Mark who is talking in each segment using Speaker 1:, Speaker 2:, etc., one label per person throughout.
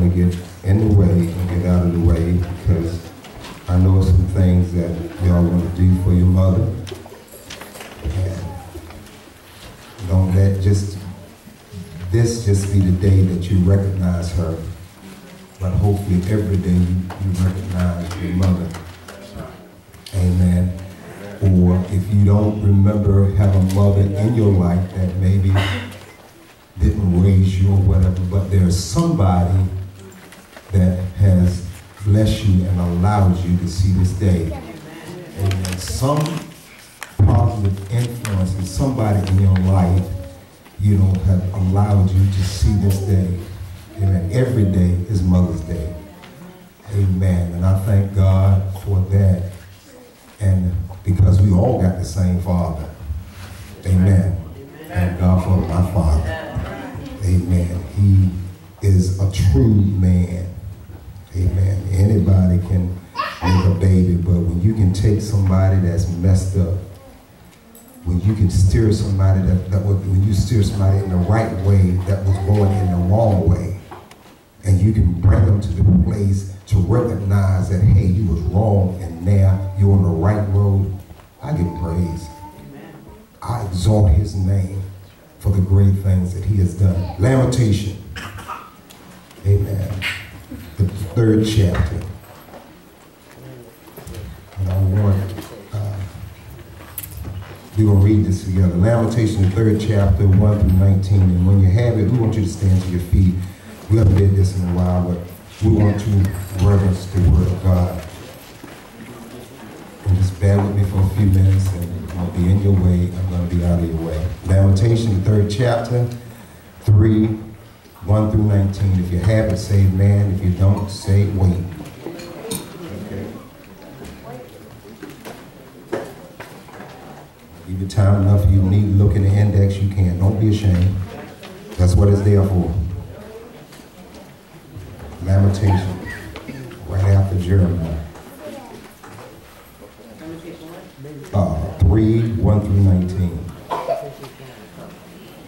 Speaker 1: want to get in the way and get out of the way because I know some things that y'all want to do for your mother. And don't let this just be the day that you recognize her, but hopefully every day you recognize your mother. Amen. Or if you don't remember having a mother in your life that maybe didn't raise you or whatever, but there's somebody that has blessed you and allowed you to see this day. Amen. Some positive influence and somebody in your life, you know, have allowed you to see this day. Amen. Every day is Mother's Day. Amen. And I thank God for that. And because we all got the same Father. Amen. Thank God for my Father. Amen. He is a true man. Amen. Anybody can make a baby, but when you can take somebody that's messed up, when you can steer somebody when you steer somebody in the right way that was going in the wrong way, and you can bring them to the place to recognize that, hey, you was wrong and now you're on the right road, I give praise. Amen. I exalt his name for the great things that he has done. Lamentation. Amen. The 3rd chapter. And I want, we're going to read this together. Lamentation, the 3rd chapter, 1 through 19. And when you have it, we want you to stand to your feet. We haven't did this in a while, but we want to reverence the word of God. And just bear with me for a few minutes, and I'll be in your way. I'm going to be out of your way. Lamentation, the 3rd chapter, 3, 1 through 19. If you have it, say amen. If you don't, say wait. Okay. Give you time enough. If you need to look in the index, you can. Don't be ashamed. That's what it's there for. Lamentation, right after Jeremiah. 3, 1 through 19.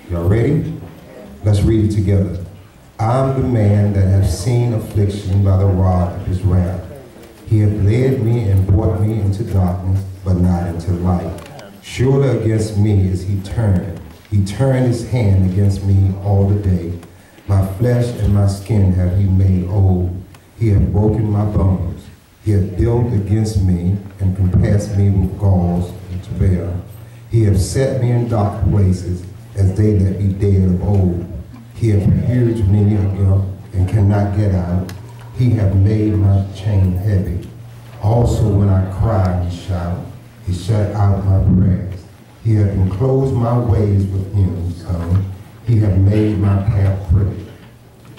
Speaker 1: Y'all ready? Let's read it together. I'm the man that have seen affliction by the rod of his wrath. He hath led me and brought me into darkness, but not into light. Surely against me is he turned. He turned his hand against me all the day. My flesh and my skin have he made old. He hath broken my bones. He hath built against me and compassed me with galls and travail. He hath set me in dark places as they that be dead of old. He hath purged me again and cannot get out. He hath made my chain heavy. Also when I cry and shout, he shut out my prayers. He hath enclosed my ways with him. He hath made my path crooked.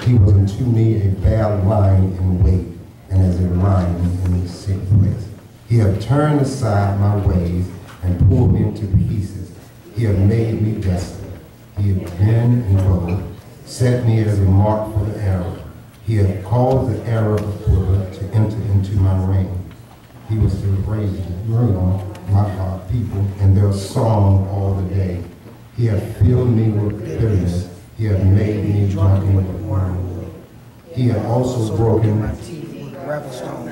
Speaker 1: He was unto me a bad lion in wait, and as a lion in a sick place. He hath turned aside my ways and pulled me into pieces. He hath made me desolate. He hath been and bow, set me as a mark for the arrow. He hath caused the arrow of quiver to enter into my ring. He was to praise the room, my people, and their song all the day. He hath filled me with bitterness. He hath made me drunken with wormwood. He hath also broken my teeth with gravel stones.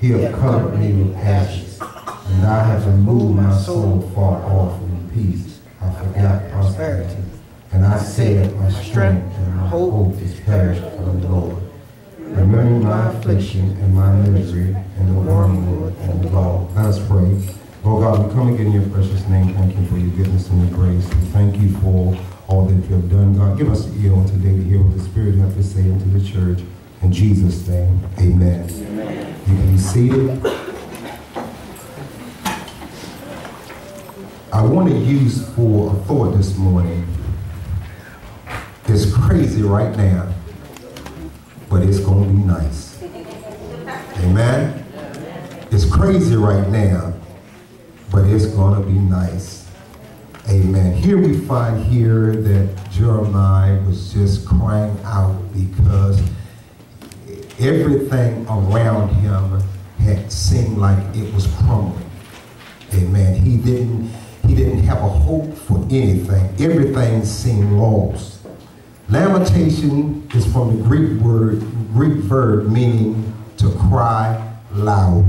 Speaker 1: He hath covered me with ashes, and I have removed my soul far off from peace. I forgot prosperity, and I said my strength and my hope is perished from the Lord. Remembering my affliction and my misery and the wormwood and the gall. Let us pray. Lord God, we come again in your precious name. Thank you for your goodness and your grace. We thank you for all that you have done. God, give us the ear on today to hear what the Spirit has to say into the church. In Jesus' name, amen. Amen. You can be seated. I want to use for a thought this morning. It's crazy right now, but it's going to be nice. Amen? It's crazy right now, but it's going to be nice. Amen. Here we find here that Jeremiah was just crying out because everything around him had seemed like it was crumbling. Amen. He didn't have a hope for anything. Everything seemed lost. Lamentation is from the Greek verb meaning to cry loud.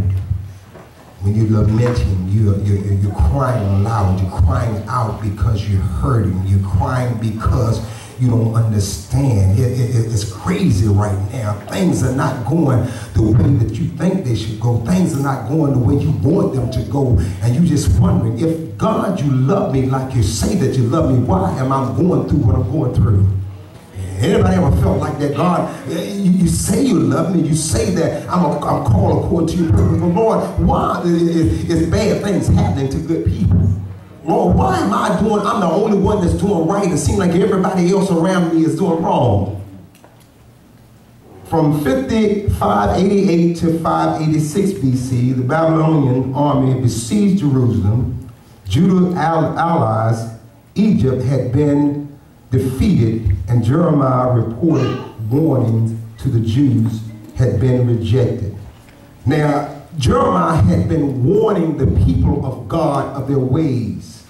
Speaker 1: When you're lamenting, you're crying loud. You're crying out because you're hurting. You're crying because you don't understand. It's crazy right now. Things are not going the way that you think they should go. Things are not going the way you want them to go. And you're just wondering, if God, you love me like you say that you love me, why am I going through what I'm going through? Anybody ever felt like that? God, you say you love me. You say that I'm called according to your purpose. But Lord, why is bad things happening to good people? Lord, why am I doing, I'm the only one that's doing right. It seems like everybody else around me is doing wrong. From 588 to 586 BC, the Babylonian army besieged Jerusalem. Judah's allies, Egypt, had been defeated, and Jeremiah reported warnings to the Jews had been rejected. Now, Jeremiah had been warning the people of God of their ways.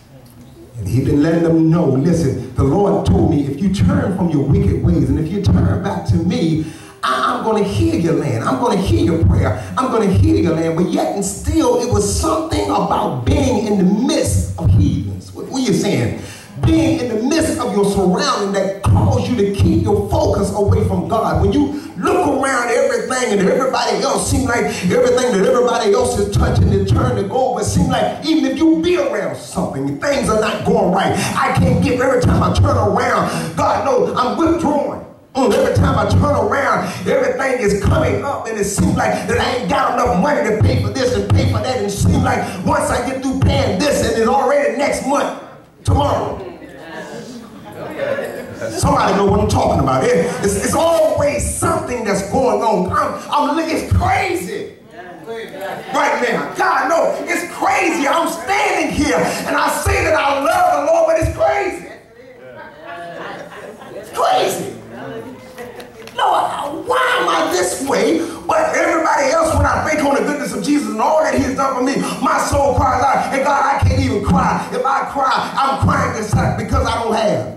Speaker 1: And he'd been letting them know, listen, the Lord told me, if you turn from your wicked ways, and if you turn back to me, I'm going to hear your land. I'm going to hear your prayer. I'm going to hear your land. But yet and still, it was something about being in the midst of heathens. What are you saying? Being in the midst of your surrounding that caused you to keep your focus away from God. When you look around everything and everybody else seems like everything that everybody else is touching is turned to gold, but it seems like even if you be around something, things are not going right. I can't get, every time I turn around, God knows I'm withdrawing. Every time I turn around, everything is coming up, and it seems like that I ain't got enough money to pay for this and pay for that, and it seems like once I get through paying this, and it's already next month, tomorrow. Somebody know what I'm talking about. It's always something that's going on. It's crazy right now. God, no, it's crazy. I'm standing here and I say that I love the Lord, but it's crazy. It's crazy. Lord, why am I this way? But everybody else, when I think on the goodness of Jesus and all that he has done for me, my soul cries out. And God, I can't even cry. If I cry, I'm crying inside because I don't have.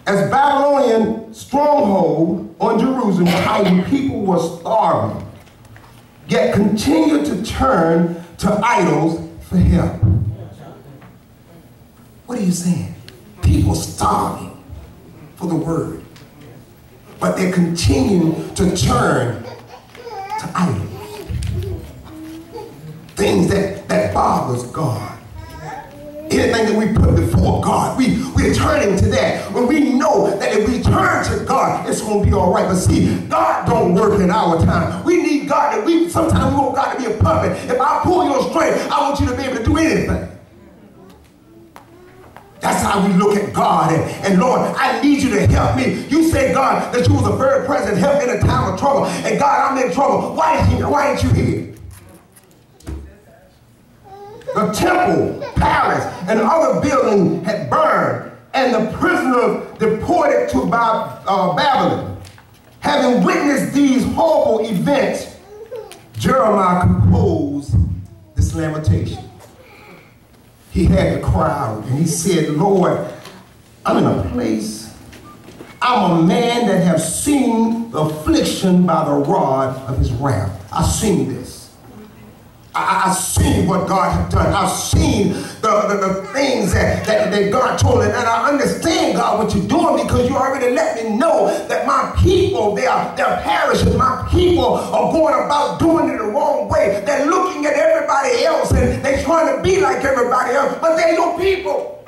Speaker 1: As Babylonian stronghold on Jerusalem tightened, people were starving, yet continued to turn to idols for help. What are you saying? People starving for the word, but they're continuing to turn to idols. Things that bothers God. Anything that we put before God, we're turning to that. When we know that if we turn to God, it's going to be all right. But see, God don't work in our time. We need God. Sometimes we want God to be a puppet. If I pull your string, I want you to be able to do anything. That's how we look at God. And Lord, I need you to help me. You say, God, that you was a very present help in a time of trouble. And God, I'm in trouble. Why ain't you here? The temple, palace, and other buildings had burned, and the prisoners deported to Babylon. Having witnessed these horrible events, Jeremiah composed this lamentation. He had to cry out, and he said, Lord, I'm in a place. I'm a man that have seen the affliction by the rod of his wrath. I've seen this. I've seen what God has done. I've seen the things that God told me. And I understand, God, what you're doing, because you already let me know that my people, they're perishing. My people are going about doing it the wrong way. They're looking at everybody else and they're trying to be like everybody else, but they're your people.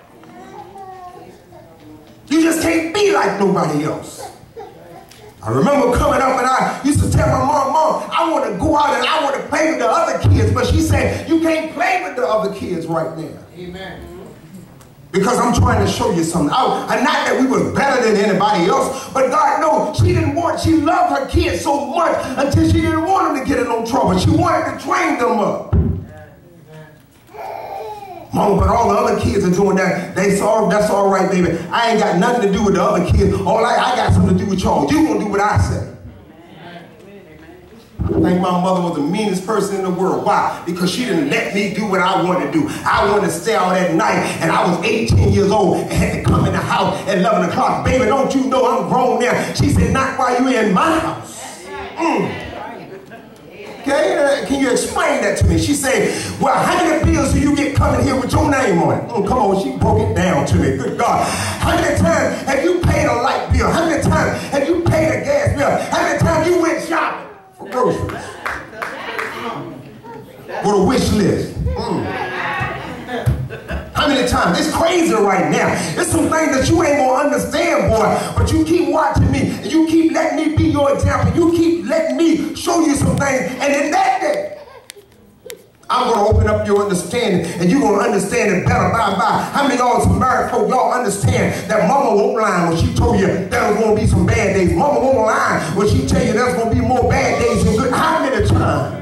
Speaker 1: You just can't be like nobody else. I remember coming up and I used to tell my mom, I want to go out and I want to play with the other kids. But she said, you can't play with the other kids right now. Amen. Because I'm trying to show you something. Not that we was better than anybody else, but God knows she loved her kids so much until she didn't want them to get in no trouble. She wanted to train them up. Mama, but all the other kids are doing that. That's all right, baby. I ain't got nothing to do with the other kids. I got something to do with y'all. You gonna do what I say. I think my mother was the meanest person in the world. Why? Because she didn't let me do what I wanted to do. I wanted to stay out at night, and I was 18 years old and had to come in the house at 11 o'clock. Baby, don't you know I'm grown now? She said, not while you in my house. Okay, can you explain that to me? She said, well, how many bills do you get coming here with your name on it? Come on, she broke it down to me. Good God. How many times have you paid a light bill? How many times have you paid a gas bill? How many times you went shopping for groceries? With a wish list. How many times? It's crazy right now. It's some things that you ain't gonna understand, boy. But you keep watching me, and you keep letting me be your example. You keep letting me show you some things, and in that day, I'm gonna open up your understanding, and you're gonna understand it better by and by. How many of y'all some married folk, y'all understand that mama won't lie when she told you there was gonna be some bad days? Mama won't lie when she tell you there's gonna be more bad days than good. How many times?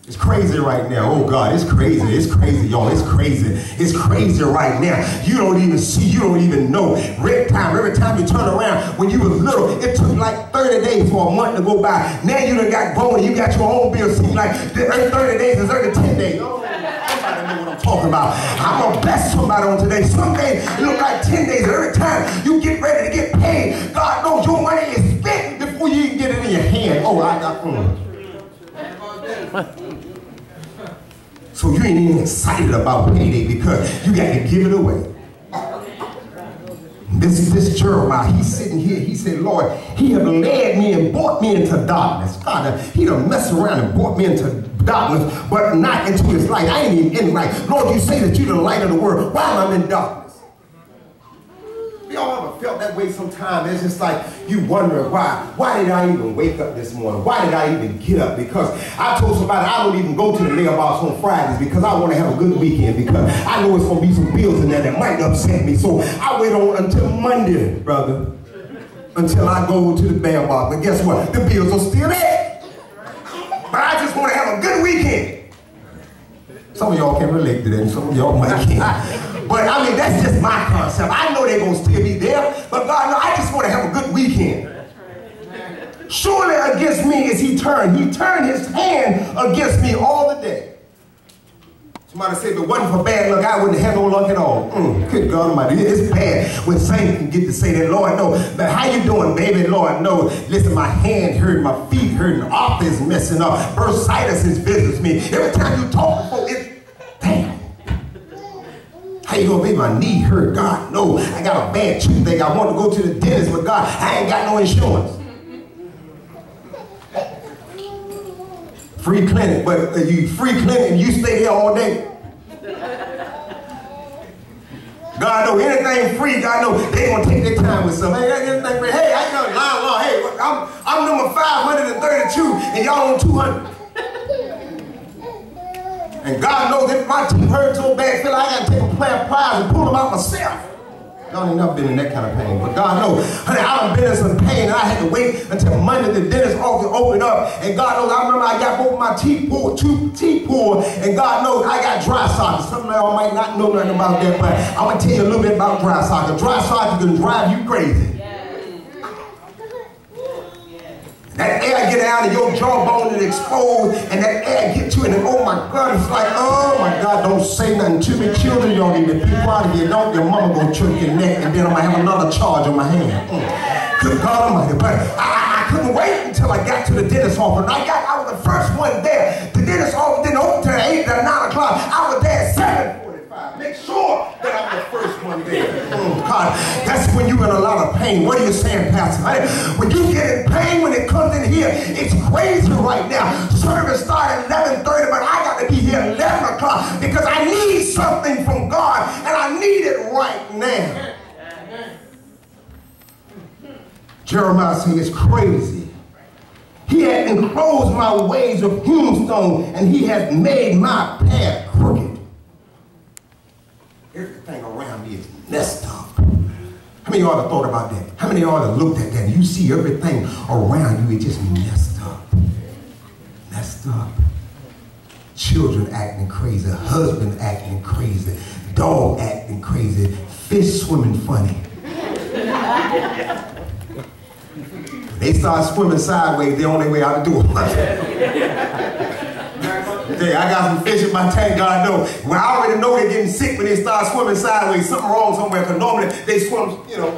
Speaker 1: It's crazy right now. Oh God, it's crazy. It's crazy, y'all. It's crazy. It's crazy right now. You don't even see, you don't even know. Red time, every time you turn around, when you was little, it took like 30 days for a month to go by. Now you done got going, you got your own bill. Seems like 30 days is every 10 days. Oh, somebody know what I'm talking about. I'm gonna bless somebody on today. Some days it look like 10 days. Every time you get ready to get paid, God knows your money is spent before you even get it in your hand. Oh, So you ain't even excited about payday because you got to give it away. This Jeremiah, he's sitting here, he said, Lord, he have led me and brought me into darkness. God, he done messed around and brought me into darkness, but not into his light. I ain't even in light. Lord, you say that you're the light of the world. Why am I in darkness? Y'all ever felt that way sometime? It's just like you wondering why did I even wake up this morning? Why did I even get up? Because I told somebody I don't even go to the mailbox on Fridays because I want to have a good weekend because I know it's going to be some bills in there that might upset me. So I wait on until Monday, brother, until I go to the mailbox. But guess what? The bills are still there. But I just want to have a good weekend. Some of y'all can relate to that, and some of y'all might can't. But I mean, that's just my concept. I know they're going to still be there, but God, no, I just want to have a good weekend. Surely against me is he turned. He turned his hand against me all the day. Somebody said, if it wasn't for bad luck, I wouldn't have no luck at all. Good God Almighty, it's bad when saints can get to say that, Lord, no, but how you doing, baby? Lord, no, listen, my hand hurt, my feet hurt, and arth is messing up. Bursitis is visits me. Every time you talk to folks, it's, damn. How you gonna make my knee hurt? God, no, I got a bad toothache. I want to go to the dentist, but God, I ain't got no insurance. Free clinic, but you free clinic and you stay here all day. God know anything free, God know they gonna take their time with something. Hey, anything free. Hey, I know, long, hey, I'm number 532 and y'all on 200. And God knows if my teeth hurt so bad, feel like I gotta take a plant pliers and pull them out myself. Y'all ain't never been in that kind of pain. But God knows, honey, I done been in some pain and I had to wait until Monday the dentist office opened up. And God knows, I remember I got both my teeth pulled, and God knows I got dry sockets. Some of y'all might not know nothing about that, but I'm gonna tell you a little bit about dry sockets. Dry sockets can drive you crazy. That air get out of your jawbone and exposed, and that air get to it, and oh my God, it's like, oh my God, don't say nothing to me. Children, y'all need to be quiet. If you don't, your mama gonna choke your neck, and then I'm gonna have another charge on my hand. Good God Almighty. But I couldn't wait until I got to the dentist office. I was the first one there. The dentist office didn't open till 8 or 9 o'clock. I was there at 7:45. Make sure that I'm the first one there. God, that's when you're in a lot of pain. What are you saying, Pastor? When you get in pain, when it comes in here, it's crazy right now. Service started at 11:30, but I got to be here at 11 o'clock because I need something from God, and I need it right now. Jeremiah says it's crazy. He has enclosed my ways of hemstone, and he has made my path crooked. Everything around me is messed up. How many of y'all have thought about that? How many of y'all have looked at that and you see everything around you is just messed up? Messed up. Children acting crazy, husband acting crazy, dog acting crazy, fish swimming funny. They start swimming sideways, they're on their way out the door. Hey, I got some fish in my tank, God knows. When I already know they're getting sick when they start swimming sideways, something wrong somewhere, because normally they swim, you know,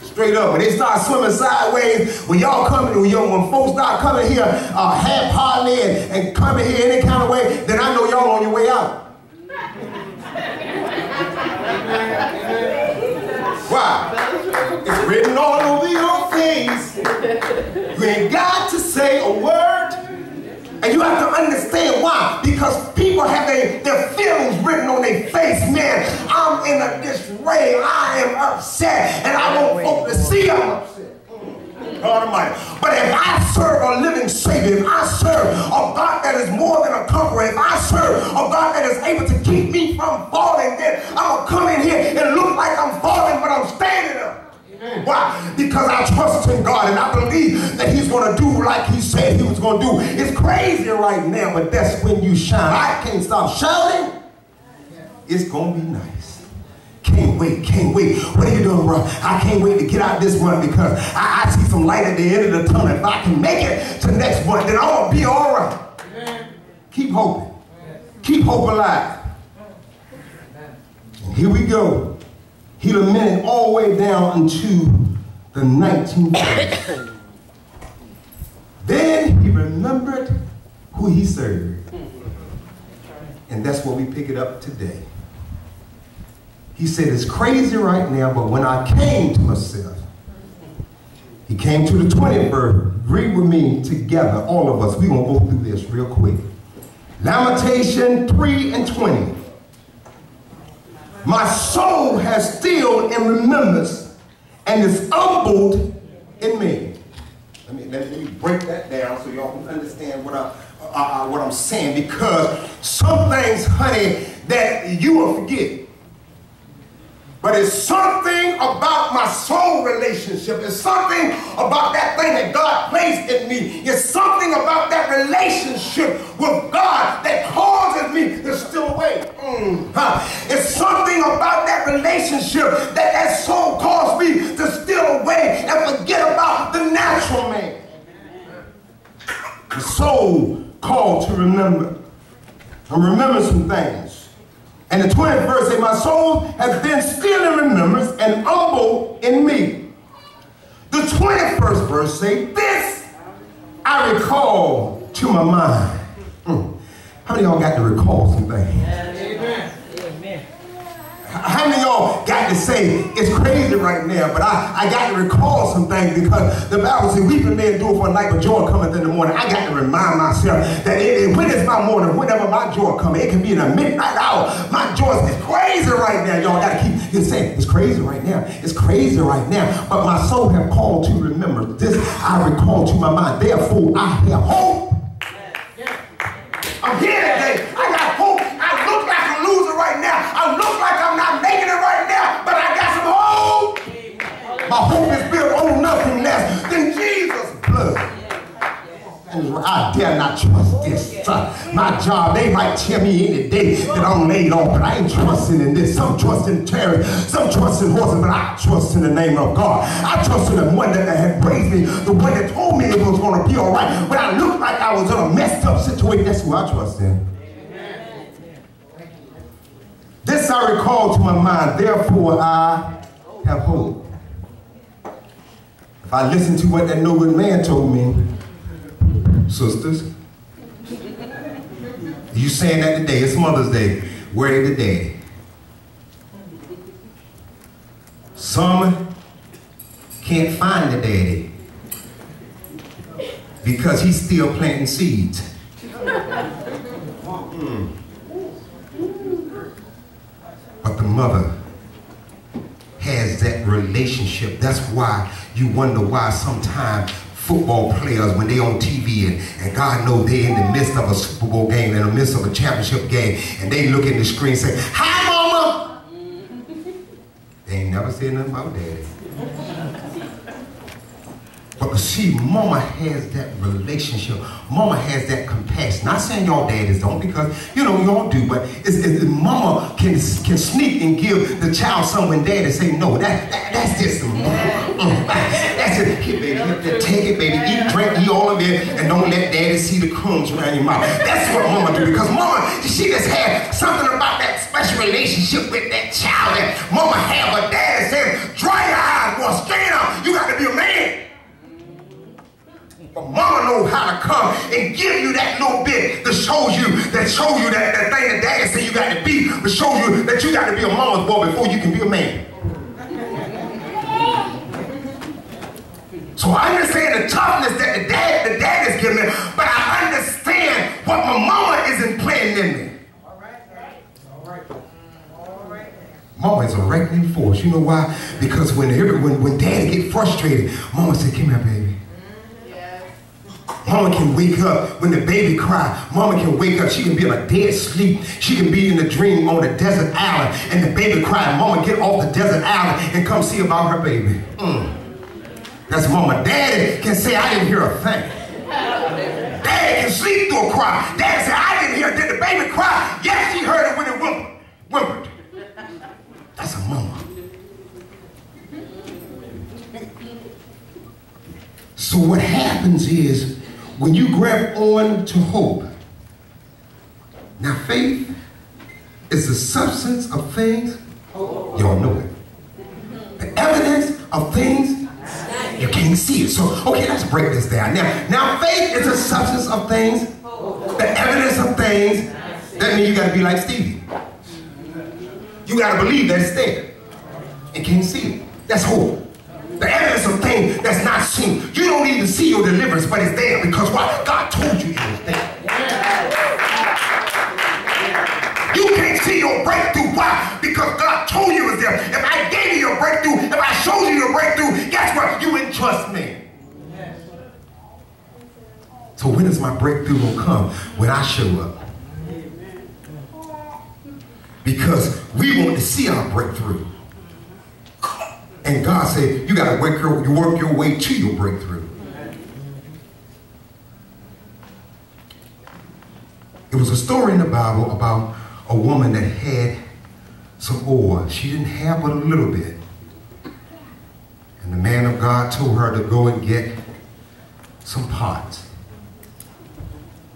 Speaker 1: straight up. When they start swimming sideways, when y'all coming, when folks start coming here half-heartedly and coming here any kind of way, then I know y'all on your way out. Why? It's written all over your face. You ain't got to say a word. And you have to understand why. Because people have their feelings written on their face. Man, I'm in a disarray. I am upset. And I want folk to see I'm upset. God Almighty. But if I serve a living Savior, if I serve a God that is more than a conqueror, if I serve a God that is able to keep me from falling, then I'm going to come in here and look like I'm falling, but I'm standing up. Why? Because I trust in God and I believe that he's going to do like he said he was going to do. It's crazy right now, but that's when you shine. I can't stop shouting. It's going to be nice. Can't wait, can't wait. What are you doing, bro? I can't wait to get out this one because I see some light at the end of the tunnel. If I can make it to next one, then I'm going to be all right. Keep hoping. Keep hope alive. And here we go. He lamented all the way down into the 1930s. Then he remembered who he served. And that's where we pick it up today. He said, it's crazy right now, but when I came to myself, he came to the 20th verse. Read with me together, all of us. We're going to go through this real quick. Lamentation 3:20. My soul has still in remembrance and is humbled in me. Let me break that down so y'all can understand what I'm saying, because some things, honey, that you will forget. But it's something about my soul relationship. It's something about that thing that God placed in me. It's something about that relationship with God that causes me to steal away. It's something about that relationship that soul caused me to steal away and forget about the natural man. The soul called to remember. And remember some things. And the 20th verse says, my soul has been still in remembrance and humble in me. The 21st verse says, this I recall to my mind. How many of y'all got to recall some things? Amen. Amen. How many of y'all got to say, it's crazy right now, but I got to recall some things, because the Bible says, weeping may endure for a night, but joy cometh in the morning. I got to remind myself that when it's my morning, whenever my joy comes, it can be in a midnight hour. My joy is crazy right now. Y'all got to keep saying, it's crazy right now. It's crazy right now. But my soul have called to remember. This I recall to my mind. Therefore, I have hope. I'm here today. I got hope. I look like a loser right now. I look like I'm not making it right now, but I got some hope. My hope is built on nothing less than Jesus' blood. I dare not trust this. My job, they might tell me any day that I'm laid off, but I ain't trusting in this. Some trust in terror, some trust in horses, but I trust in the name of God. I trust in the one that had raised me, the one that told me it was going to be all right. When I looked like I was in a messed up situation, that's who I trust in. This I recall to my mind, therefore I have hope. If I listen to what that no good man told me, sisters, you saying that today, it's Mother's Day, where is the daddy? Some can't find the daddy because he's still planting seeds. But the mother has that relationship. That's why you wonder why sometimes football players, when they on TV and God knows they're in the midst of a Super Bowl game, in the midst of a championship game, and they look at the screen and say, hi, mama. They ain't never said nothing about daddy. But see, mama has that relationship. Mama has that compassion. Not saying y'all daddies don't, because, you know, y'all do, but it's mama can sneak and give the child something when daddy say, no, that's just that's said, here, baby, take it, baby. Eat, drink, eat all of it, and don't let daddy see the crumbs around your mouth. That's what mama do, because mama, she just had something about that special relationship with that child that mama had, but daddy said, dry your eyes, boy, stand up. You got to be a man. But mama knows how to come and give you that little bit that shows you that thing that daddy said you got to be, but show you that you got to be a mama's boy before you can be a man. So I understand the toughness that the dad is giving me, but I understand what my mama is implanting in me. All right. Mama is a wrecking force. You know why? Because when daddy get frustrated, mama said, come here, baby. Mama can wake up when the baby cry. Mama can wake up. She can be in a dead sleep. She can be in a dream on a desert island and the baby cry. Mama get off the desert island and come see about her baby. That's mama. Daddy can say, I didn't hear a thing. Daddy can sleep through a cry. Daddy said, I didn't hear it. Did the baby cry? Yes, she heard it when it whimpered. That's a mama. So what happens is, when you grab on to hope, now faith is the substance of things, y'all know it. The evidence of things, you can't see it. So, okay, let's break this down. Now faith is the substance of things, the evidence of things. That means you got to be like Stevie. You got to believe that it's there and can't see it. That's hope. The evidence of things that's not seen. You don't even see your deliverance, but it's there because why? God told you it was there. You can't see your breakthrough. Why? Because God told you it was there. If I gave you your breakthrough, if I showed you your breakthrough, guess what? You wouldn't trust me. So when is my breakthrough going to come? When I show up. Because we want to see our breakthrough. And God said, you got to work your way to your breakthrough. It was a story in the Bible about a woman that had some oil. She didn't have but a little bit. And the man of God told her to go and get some pots.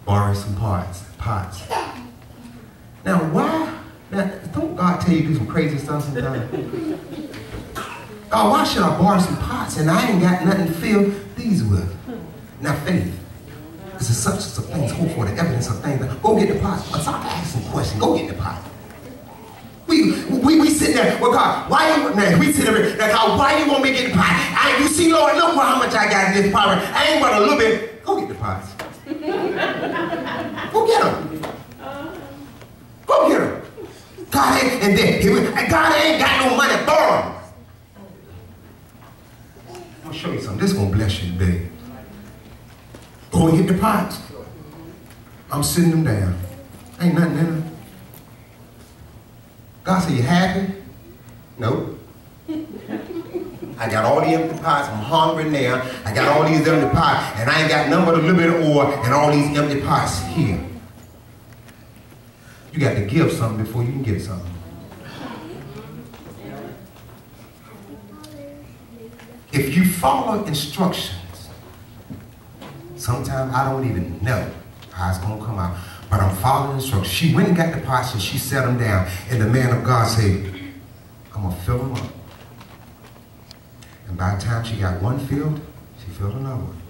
Speaker 1: Borrow some pots. Now, why? Now, don't God tell you to do some crazy stuff sometimes? God, why should I borrow some pots and I ain't got nothing to fill these with? Now faith is the substance of things hoped for, the evidence of things. Go get the pots. Stop asking questions. Go get the pot. We sit there, well God, why you, man, we sit there, like, God, why you want me to get the pot? You see, Lord, look how much I got in this pot. I ain't but a little bit. Go get the pots. Go get them. Go get them. God ain't, and then, God ain't got no money, borrow them. I'm going to show you something. This is going to bless you today. Go and get the pots. I'm sitting them down. Ain't nothing in them. God said, you happy? Nope. I got all the empty pots. I'm hungry now. I got all these empty pots. And I ain't got nothing but a little bit of oil and all these empty pots here. You got to give something before you can get something. If you follow instructions, sometimes I don't even know how it's going to come out, but I'm following instructions. She went and got the pots and she set them down, and the man of God said, I'm going to fill them up. And by the time she got one filled, she filled another one.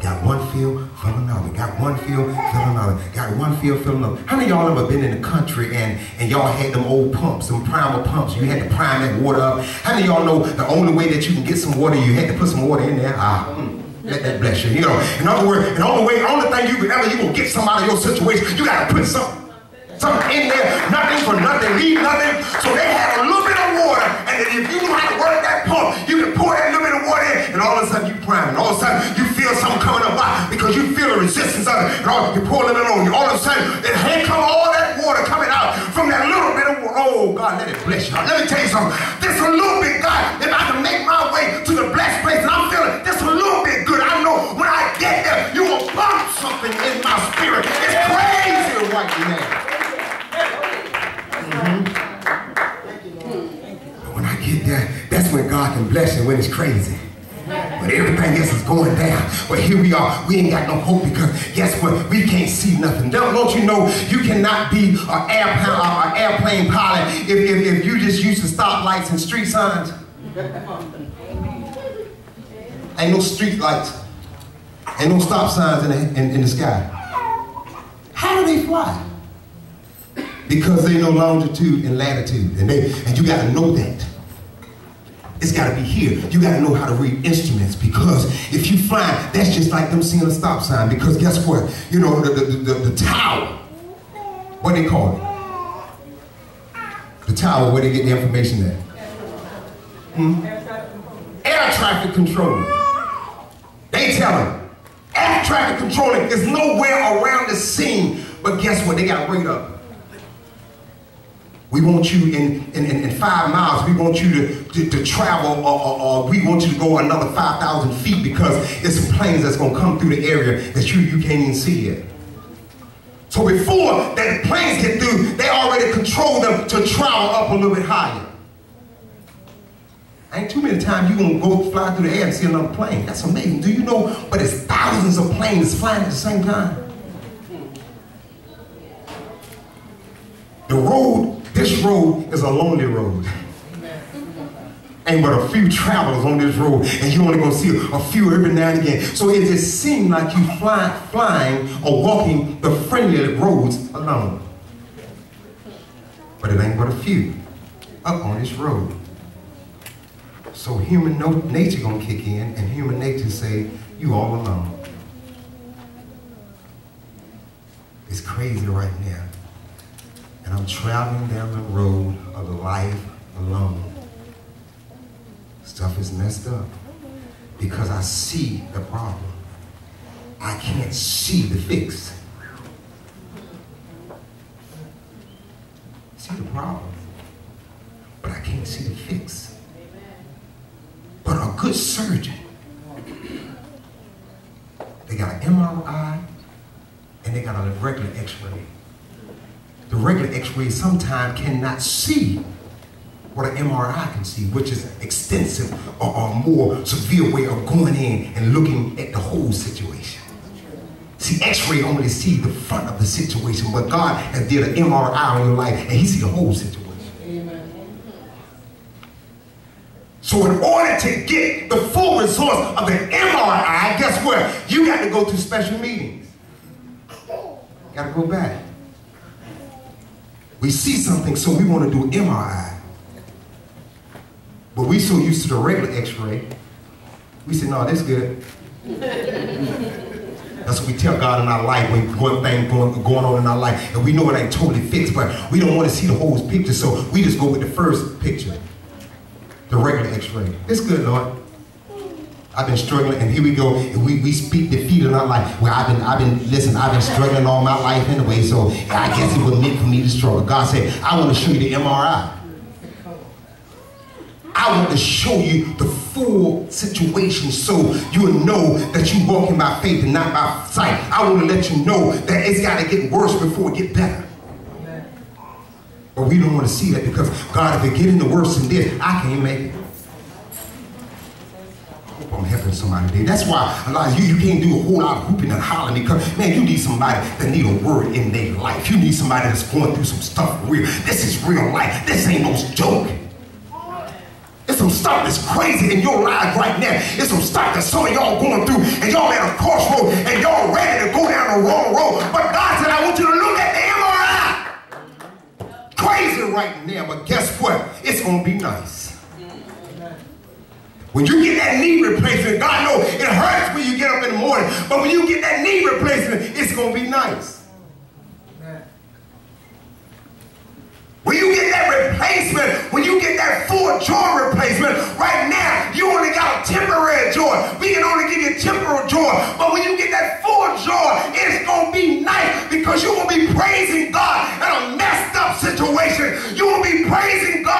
Speaker 1: Got one fill, fill another. Got one fill, fill another. Got one fill, fill another. How many of y'all ever been in the country and y'all had them old pumps, them primer pumps? You had to prime that water up. How many of y'all know the only way that you can get some water, you had to put some water in there? Let that bless you. You know, in other words, the only thing you gonna get some out of your situation, you gotta put something in there, nothing for nothing, leave nothing. So they had a little bit of water, and then if you knew how to work that pump, you can pour that little bit of water in, and all of a sudden you prime, and all of a sudden you feel something coming up. Why? Because you feel the resistance of it, and you pour a little bit on you. All of a sudden, then here come all that water coming out from that little bit of water. Oh God, let it bless you. Let me tell you something. This a little bit, God, if I can make my way to the blessed place, and I'm feeling this a little bit good, I know when I get there, you will bump something in my spirit. It's crazy right now. But when I get there, that's when God can bless you, when it's crazy. But everything else is going down. But here we are. We ain't got no hope because guess what? We can't see nothing. Don't you know you cannot be an airplane pilot if you just used to stoplights and street signs? Ain't no street lights. Ain't no stop signs in the sky. How do they fly? Because they know longitude and latitude. And you got to know that. It's got to be here. You got to know how to read instruments, because if you fly, that's just like them seeing a stop sign. Because guess what? You know, the tower, what they call it? The tower, where they get the information at? Air traffic control. They tell them, air traffic controlling is nowhere around the scene. But guess what? They got radar. We want you in 5 miles, we want you to travel, or we want you to go another 5,000 feet, because it's some planes that's going to come through the area that you can't even see yet. So before that planes get through, they already control them to travel up a little bit higher. Ain't too many times you're going to go fly through the air and see another plane. That's amazing. Do you know? But it's thousands of planes flying at the same time. The road, this road is a lonely road. Ain't but a few travelers on this road, and you're only gonna see a few every now and again. So it just seems like you flying or walking the friendly roads alone. But it ain't but a few up on this road. So human nature gonna kick in, and human nature say, you all alone. It's crazy right now. And I'm traveling down the road of life alone. Stuff is messed up because I see the problem. I can't see the fix. See the problem, but I can't see the fix. But a good surgeon, they got an MRI and they got a regular X-ray. The regular X-ray sometimes cannot see what an MRI can see, which is extensive or more severe way of going in and looking at the whole situation. See, X-ray only see the front of the situation, but God has did an MRI on your life and he see the whole situation. Amen. So in order to get the full results of the MRI, guess what? You got to go to special meetings. Got to go back. We see something, so we want to do MRI. But we so used to the regular X-ray, we say, no, that's good. That's what we tell God in our life when one thing going on in our life, and we know it ain't totally fixed, but we don't want to see the whole picture, so we just go with the first picture, the regular X-ray. It's good, Lord. I've been struggling, and here we go, and we speak defeat in our life. Well, I've been struggling all my life anyway, so I guess it was meant for me to struggle. God said, I want to show you the MRI. I want to show you the full situation so you will know that you're walking by faith and not by sight. I want to let you know that it's got to get worse before it get better. But we don't want to see that because, God, if it get any worse than this, I can't make it. I'm helping somebody today. That's why a lot of you can't do a whole lot of hooping and hollering, because, man, you need somebody that need a word in their life. You need somebody that's going through some stuff real. This is real life. This ain't no joke. It's some stuff that's crazy in your life right now. It's some stuff that some of y'all going through, and y'all at a crossroad, and y'all ready to go down the wrong road. But God said, I want you to look at the MRI. Crazy right now, but guess what? It's going to be nice. When you get that knee replacement, God knows it hurts when you get up in the morning, but when you get that knee replacement, it's going to be nice. When you get that replacement, when you get that full joint replacement, right now, you only got a temporary joint. We can only give you temporary joint, but